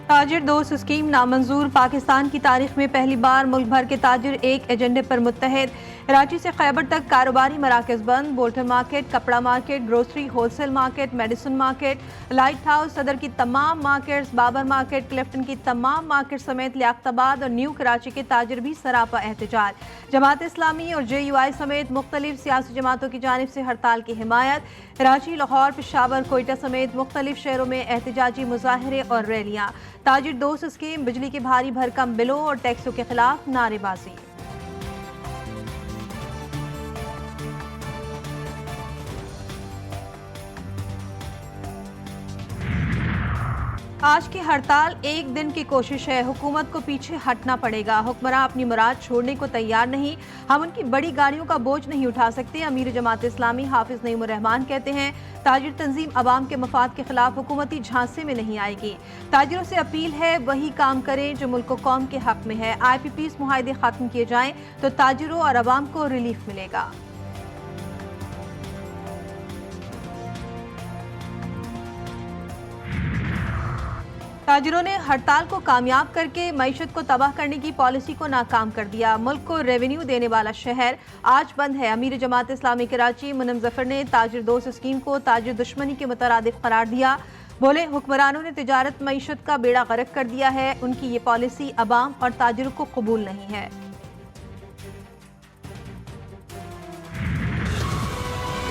ताजिर दोस्त स्कीम नामंजूर। पाकिस्तान की तारीख में पहली बार मुल्क भर के ताजिर एक एजेंडे पर मुत्तहद। कराची से खैबर तक कारोबारी मराकज बंद। बोल्टन मार्केट, कपड़ा market, grocery, wholesale market, medicine market, light house, सदर की तमाम मार्केट्स, बाबर मार्केट, क्लिफ्टन की तमाम मार्केट समेत लियाकताबाद और न्यू कराची के ताजिर भी सरापा एहतजाज। जमात इस्लामी और JUI समेत मुख्तलिफ सियासी जमातों की जानिब से हड़ताल की हिमायत। कराची, लाहौर, पेशावर, कोयटा समेत मुख्तलिफ शहरों में एहतजाजी मुजाहरे और रैलियाँ। ताजिर दोस्त स्कीम, बिजली की भारी भरकम बिलों और टैक्सों के खिलाफ नारेबाजी। आज की हड़ताल एक दिन की कोशिश है, हुकूमत को पीछे हटना पड़ेगा। हुक्मरान अपनी मुराद छोड़ने को तैयार नहीं, हम उनकी बड़ी गाड़ियों का बोझ नहीं उठा सकते। अमीर जमात इस्लामी हाफिज नईमुर रहमान कहते हैं ताजिर तंजीम अवाम के मफाद के खिलाफ हुकूमती झांसे में नहीं आएगी। ताजिरों से अपील है वही काम करें जो मुल्क कौम के हक में है। IPPs मुआहदे खत्म किए जाएं तो ताजिरों और अवाम को रिलीफ मिलेगा। ताजिरों ने हड़ताल को कामयाब करके मईशत को तबाह करने की पॉलिसी को नाकाम कर दिया। मुल्क को रेवेन्यू देने वाला शहर आज बंद है। अमीर जमात इस्लामी कराची मुनम जफर ने ताजिर दोस्त स्कीम को ताजिर दुश्मनी के मुतरादिफ करार दिया। बोले हुक्मरानों ने तिजारत मईशत का बेड़ा गर्क कर दिया है, उनकी ये पॉलिसी अवाम और ताजिरों को कबूल नहीं है।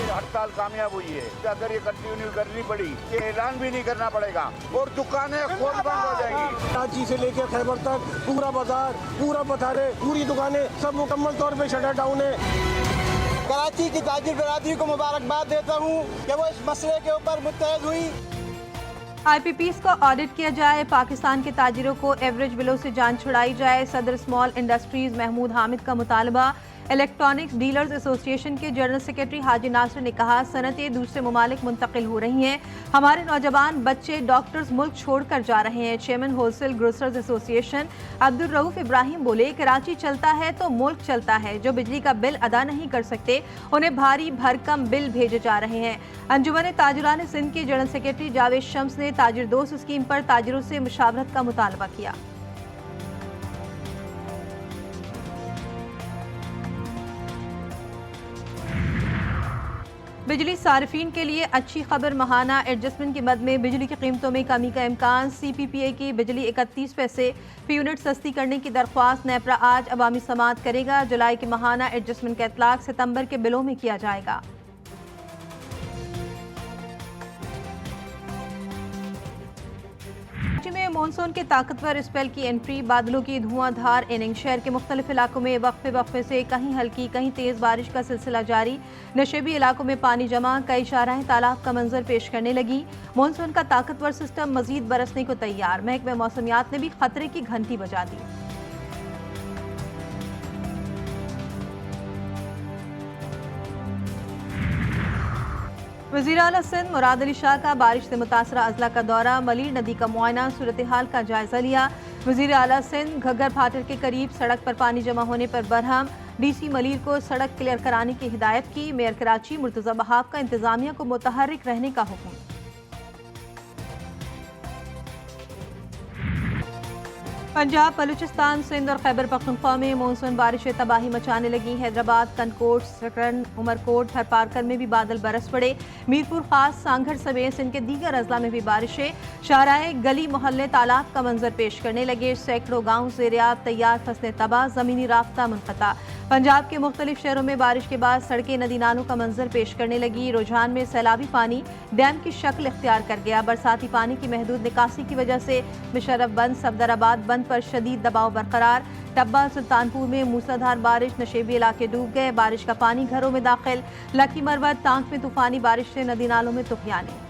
हड़ताल कामयाब हुई है, अगर ये कंटिन्यू करनी पड़ी ये ऐलान भी नहीं करना पड़ेगा और दुकानें खोल बंद हो जाएंगी। कराची से लेकर खैबर तक पूरा बाजार, पूरा बथारे, पूरी दुकानें सब मुकम्मल तौर पे शटर डाउन है। कराची की ताजिर बरादरी को मुबारकबाद देता हूँ कि वो इस मसले के ऊपर मुत्तहद हुई। IPPs को ऑडिट किया जाए, पाकिस्तान के ताजिरों को एवरेज बिलों से जान छुड़ाई जाए। सदर स्मॉल इंडस्ट्रीज महमूद हामिद का मुतालबा। इलेक्ट्रॉनिक्स डीलर्स एसोसिएशन के जनरल सेक्रेटरी हाजी नासिर ने कहा सनतें दूसरे ममालिक मुंतकिल हो रही हैं, हमारे नौजवान बच्चे डॉक्टर्स मुल्क छोड़कर जा रहे हैं। Chairman wholesale grocers association Abdul Rauf Ibrahim बोले कराची चलता है तो मुल्क चलता है। जो बिजली का बिल अदा नहीं कर सकते उन्हें भारी भरकम बिल भेजे जा रहे हैं। अंजुमन ताजिरान सिंध के जनरल सेक्रेटरी जावेद शम्स ने ताजिर दोस्त स्कीम पर ताजिरों से मुशावरत का मुतालबा किया। बिजली सार्फिन के लिए अच्छी खबर, महाना एडजस्टमेंट की मद में बिजली की कीमतों में कमी का इम्कान। CPPA की बिजली 31 पैसे फी यूनिट सस्ती करने की दरख्वास्त नेपरा आज अवामी समाअत करेगा। जुलाई के महाना एडजस्टमेंट का इतलाक सितंबर के बिलों में किया जाएगा। में मानसून के ताकतवर स्पेल की एंट्री, बादलों की धुआंधार इनिंग। शहर के मुख्तलिफ इलाकों में वक्फे वक्फे से कहीं हल्की कहीं तेज बारिश का सिलसिला जारी। नशेबी इलाकों में पानी जमा, कई शाराएं तालाब का मंजर पेश करने लगी। मानसून का ताकतवर सिस्टम मजीद बरसने को तैयार। महकमे मौसमियात ने भी खतरे की घंटी बजा दी। वज़ीर आला सिंध मुराद अली शाह का बारिश से मुतासरा अजला का दौरा। मलीर नदी का मुआयना, सूरत हाल का जायजा लिया। वज़ीर आला सिंध घग्गर फाटक के करीब सड़क पर पानी जमा होने पर बरहम। DC मलीर को सड़क क्लियर कराने की हिदायत की। मेयर कराची मुर्तज़ा बहाब का इंतजामिया को मुतहर्रिक रहने का हुक्म। पंजाब, बलूचिस्तान, सिंध और खैबर पख्तूनख्वा में मानसून बारिशें तबाही मचाने लगी। हैदराबाद, कनकोट, सकरन, उमरकोट, थरपारकर में भी बादल बरस पड़े। मीरपुर खास, सांघर समेत सिंध के दीगर अजला में भी बारिशें। शाहराए गली मोहल्ले तालाब का मंजर पेश करने लगे। सैकड़ों गाँव ज़ेरियाब, तैयार फसलें तबाह, ज़मीनी राब्ता मुनक़ता। पंजाब के मुख्तलिफ शहरों में बारिश के बाद सड़कें नदी नालों का मंजर पेश करने लगी। रुझान में सैलाबी पानी डैम की शक्ल इख्तियार कर गया। बरसाती पानी की महदूद निकासी की वजह से मुशर्रफ बंद, सफदराबाद बंद पर शदीद दबाव बरकरार। टब्बा, सुल्तानपुर में मूसलाधार बारिश, नशेबी इलाके डूब गए। बारिश का पानी घरों में दाखिल। लकी मरवत, टांक में तूफानी बारिश से नदी नालों में तुफयानी।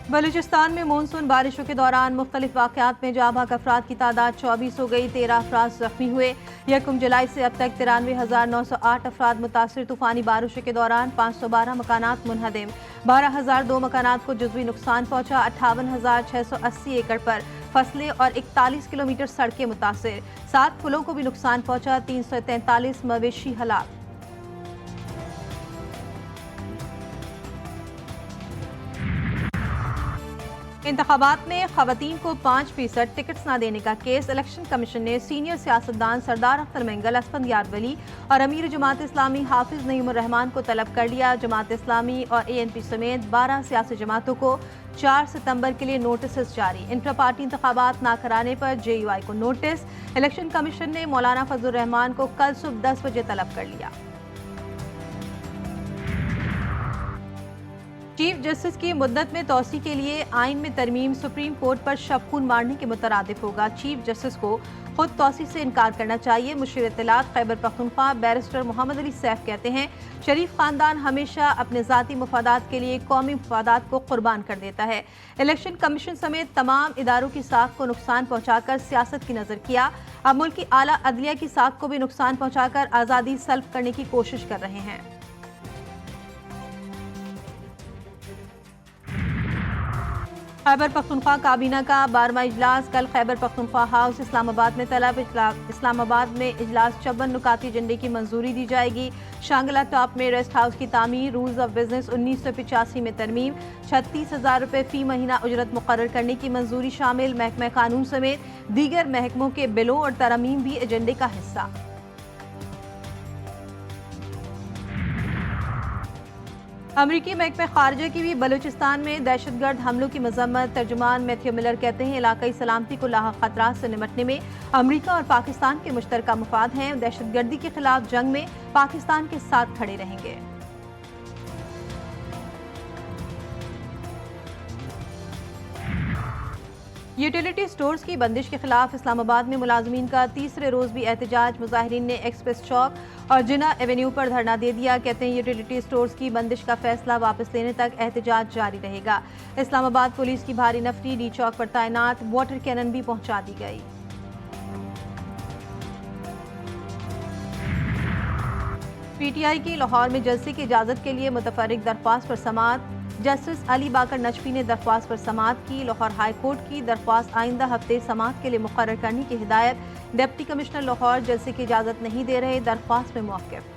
बलूचिस्तान में मानसून बारिशों के दौरान मुख्तलिफ वाक़यात में जाँ भाग अफराद की तादाद 24 हो गई। 13 अफराद जख्मी हुए। 1 जुलाई से अब तक 93,908 अफराद मुतासर। तूफानी बारिशों के दौरान 512 मकानात मुनहदिम। 12,002 मकानात को जुज़वी नुकसान पहुँचा। 58,680 एकड़ पर फसलें और 41 किलोमीटर सड़कें मुतासिर। 7 पुलों को भी नुकसान पहुंचा। 343 मवेशी हलाक। इंतखाबात में खवातीन को 5% टिकट्स न देने का केस। इलेक्शन कमीशन ने सीनियर सियासतदान सरदार अख्तर मेंगल, असफंद यादवली और अमीर जमात इस्लामी हाफिज नईमुर रहमान को तलब कर लिया। जमात इस्लामी और ANP समेत 12 सियासी जमातों को 4 सितंबर के लिए नोटिस जारी। इंट्रा पार्टी इंतखाबात न कराने पर JUI को नोटिस। इलेक्शन कमीशन ने मौलाना फजलुर रहमान को कल सुबह 10 बजे तलब कर लिया। चीफ जस्टिस की मुद्दत में तोसी के लिए आइन में तरमीम सुप्रीम कोर्ट पर शब खून मारने के मुतरादिफ होगा। चीफ जस्टिस को खुद तोसी से इनकार करना चाहिए। मुशीर इत्तलात खैबर पख्तूनख्वा बैरिस्टर मोहम्मद अली सैफ कहते हैं, शरीफ खानदान हमेशा अपने ज़ाती मुफादात के लिए कौमी मुफादात को कुर्बान कर देता है। इलेक्शन कमीशन समेत तमाम इदारों की साख को नुकसान पहुंचाकर सियासत की नज़र किया। अब मुल्क की आला अदलिया की साख को भी नुकसान पहुंचाकर आज़ादी सल्ब करने की कोशिश कर रहे हैं। खैबर पख्तूनख्वा काबीना का 12वां इजलास कल खैबर पख्तूनख्वा हाउस इस्लामाबाद में तलब। इस्लामाबाद में इजलास 54 नुकाती एजेंडे की मंजूरी दी जाएगी। शांगला टॉप में रेस्ट हाउस की तामीर, रूल्स ऑफ बिजनेस 1985 में तरमीम, 36,000 रुपये फी महीना उजरत मुकर्रर करने की मंजूरी शामिल। महकमा कानून समेत दीगर महकमों के बिलों और तरमीम भी एजेंडे का हिस्सा। अमरीकी महकमा खारजा की भी बलूचिस्तान में दहशतगर्द हमलों की मजम्मत। तर्जुमान मैथ्यू मिलर कहते हैं, इलाकाई सलामती को लाहक खतरात से निपटने में अमरीका और पाकिस्तान के मुश्तरका मफाद हैं। दहशतगर्दी के खिलाफ जंग में पाकिस्तान के साथ खड़े रहेंगे। यूटिलिटी स्टोर्स की बंदिश के खिलाफ इस्लामाबाद में मुलाजमीन का तीसरे रोज भी एहतजाज। मुजाहिरीन ने एक्सप्रेस चौक और जिना एवेन्यू पर धरना दे दिया। कहते हैं, यूटिलिटी स्टोर्स की बंदिश का फैसला वापस लेने तक एहतजाज जारी रहेगा। इस्लामाबाद पुलिस की भारी नफरी, डी चौक पर तैनात, वाटर कैनन भी पहुंचा दी गई। PTI की लाहौर में जलसे की इजाजत के लिए मुतफर्रिक दरख्वास्त पर समाअत। जस्टिस अली बाकर नजफी ने दरख्वास्त पर समाअत की। लाहौर हाई कोर्ट की दरख्वास्त आइंदा हफ्ते समाअत के लिए मुकर्रर करने की हिदायत। डिप्टी कमिश्नर लाहौर जलसे की इजाजत नहीं दे रहे, दरख्वास्त में मौक़िफ़।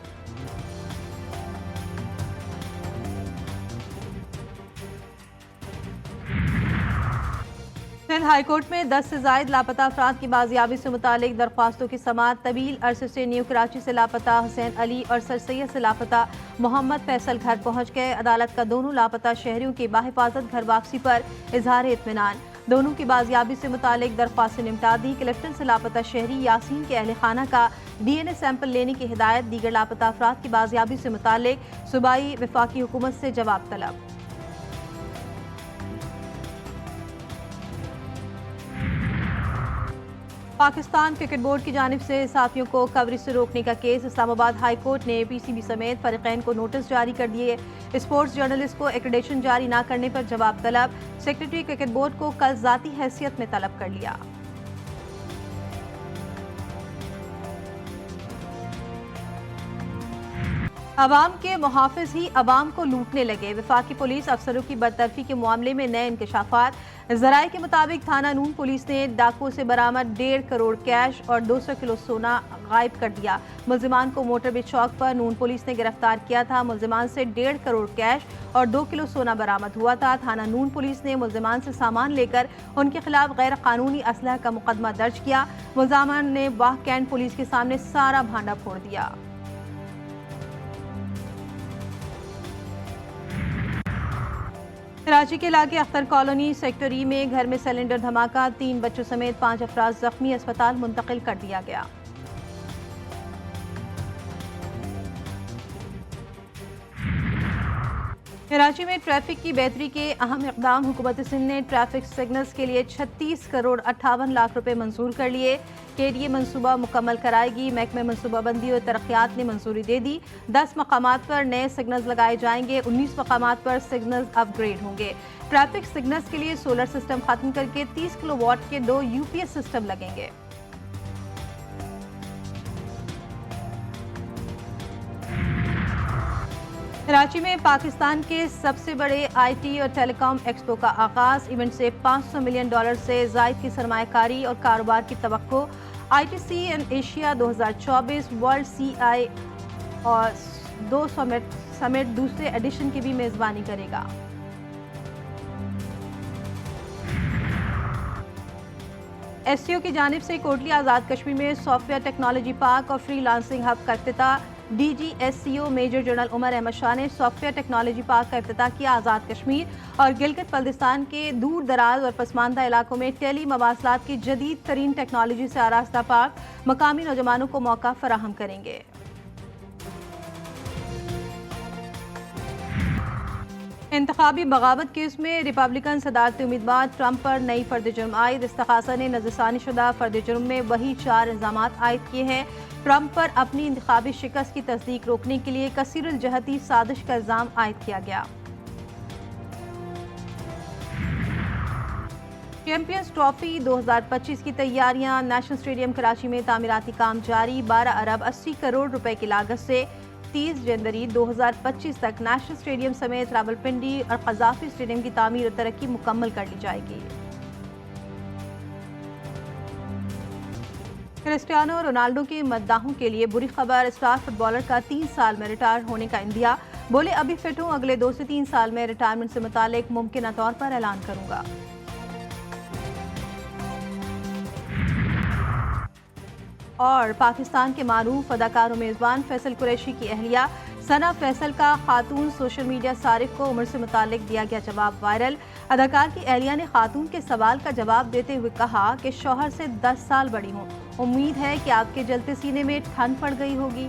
सिंध हाई कोर्ट में 10 से जायद लापता अफराद की बाजियाबी से मुतालिक दरख्वास्तों की समाअत। तवील अरसे से न्यू कराची से लापता हुसैन अली और सर सैयद से लापता मोहम्मद फैसल घर पहुंच गए। अदालत का दोनों लापता शहरियों की बाहिफाजत घर वापसी पर इजहार इत्मीनान। दोनों की बाजियाबी से मुतालिक दरख्वास्त से निपटा दी। क्लिफ्टन से लापता शहरी यासीन के अहल खाना का DNA सैंपल लेने की हिदायत। दीगर लापता अफराद की बाजियाबी से मुतालिक सूबाई वफाकी हुकूमत से जवाब तलब। पाकिस्तान क्रिकेट बोर्ड की जानिब से साथियों को कवरेज से रोकने का केस। इस्लामाबाद हाई कोर्ट ने PCB समेत फरीकैन को नोटिस जारी कर दिए। स्पोर्ट्स जर्नलिस्ट को एक्रेडिटेशन जारी न करने पर जवाब तलब। सेक्रेटरी क्रिकेट बोर्ड को कल जाती हैसियत में तलब कर लिया। अवाम के मुहाफिज ही अवाम को लूटने लगे। वफाकी पुलिस अफसरों की बरतरफी के मामले में नए इंकशाफात। जराये के मुताबिक थाना नून पुलिस ने डाकुओं से बरामद 1.5 करोड़ कैश और 200 किलो सोना गायब कर दिया। मुल्जिमान को मोटरवे चौक पर नून पुलिस ने गिरफ्तार किया था। मुल्जिमान से 1.5 करोड़ कैश और 2 किलो सोना बरामद हुआ था। थाना नून पुलिस ने मुल्जिमान से सामान लेकर उनके खिलाफ गैर कानूनी असलहा का मुकदमा दर्ज किया। मुल्जिमान ने वाह कैंट पुलिस के सामने सारा भांडा फोड़ दिया। कराची के इलाके अख्तर कॉलोनी सेक्टर ई में घर में सिलेंडर धमाका। 3 बच्चों समेत 5 अफराद जख्मी, अस्पताल मुंतकिल कर दिया गया। कराची में ट्रैफिक की बेहतरी के अहम इक़दाम। हुकूमत सिंध ने ट्रैफिक सिग्नल्स के लिए 36 करोड़ 58 लाख रुपए मंजूर कर लिए। KDA मनसूबा मुकम्मल कराएगी। महकमे मनसूबाबंदी और तरक्यात ने मंजूरी दे दी। 10 मकामात पर नए सिग्नल्स लगाए जाएंगे। 19 मकामात पर सिग्नल्स अपग्रेड होंगे। ट्रैफिक सिग्नल्स के लिए सोलर सिस्टम खत्म करके 30 किलोवाट के 2 UPS सिस्टम लगेंगे। कराची में पाकिस्तान के सबसे बड़े आईटी और टेलीकॉम एक्सपो का आगाज। इवेंट से $500 मिलियन से जायद की सरमायाकारी और कारोबार की तवक्को। ITC and Asia 2024 world CI और 2 समिट दूसरे एडिशन की भी मेजबानी करेगा। SCO की जानिब से कोटली आज़ाद कश्मीर में सॉफ्टवेयर टेक्नोलॉजी पार्क और फ्रीलांसिंग हब का इफ्तिताह। DG/SCO major general Umar Ahmed Shah ने सॉफ्टवेयर टेक्नोलॉजी पार्क का इफ्तिताह किया। आज़ाद कश्मीर और गिलगित बल्तिस्तान के दूर दराज और पसमानदा इलाकों में टेली मवासलात की जदीद तरीन टेक्नोलॉजी से आरास्ता पार्क मकामी नौजवानों को मौका फराहम करेंगे। इंतखाबी बगावत केस में रिपब्लिकन सदारती उम्मीदवार ट्रंप पर नई फर्द जुर्म आयद। इस्तखासा ने नजरसानी शुदा फर्द जुर्म में वही 4 इल्जामात आयद किए हैं। ट्रंप पर अपनी इंतखाबी शिकस्त की तस्दीक रोकने के लिए कसीरुल जहती साजिश का इल्जाम आयद किया गया। चैंपियंस ट्रॉफी 2025 की तैयारियां। नेशनल स्टेडियम कराची में तामीराती काम जारी। 12 अरब 80 करोड़ रुपए की लागत से 30 जनवरी 2025 तक नेशनल स्टेडियम समेत रावलपिंडी और कजाफी स्टेडियम की तामीर और तरक्की मुकम्मल कर ली जाएगी। क्रिस्टियानो रोनाल्डो के मद्दाहों के लिए बुरी खबर। स्टार फुटबॉलर का 3 साल में रिटायर होने का इंदिया। बोले, अभी फिट हूं, अगले 2 से 3 साल में रिटायरमेंट से मुतालिक मुमकिन तौर पर ऐलान करूंगा। और पाकिस्तान के मारूफ अदाकार और मेज़बान फैसल कुरैशी की अहलिया सना फैसल का खातून सोशल मीडिया सारिफ को उम्र से मुतालिक दिया गया जवाब वायरल। अदाकार की अहलिया ने खातून के सवाल का जवाब देते हुए कहा कि शौहर से 10 साल बड़ी हूँ, उम्मीद है कि आपके जलते सीने में ठंड पड़ गई होगी।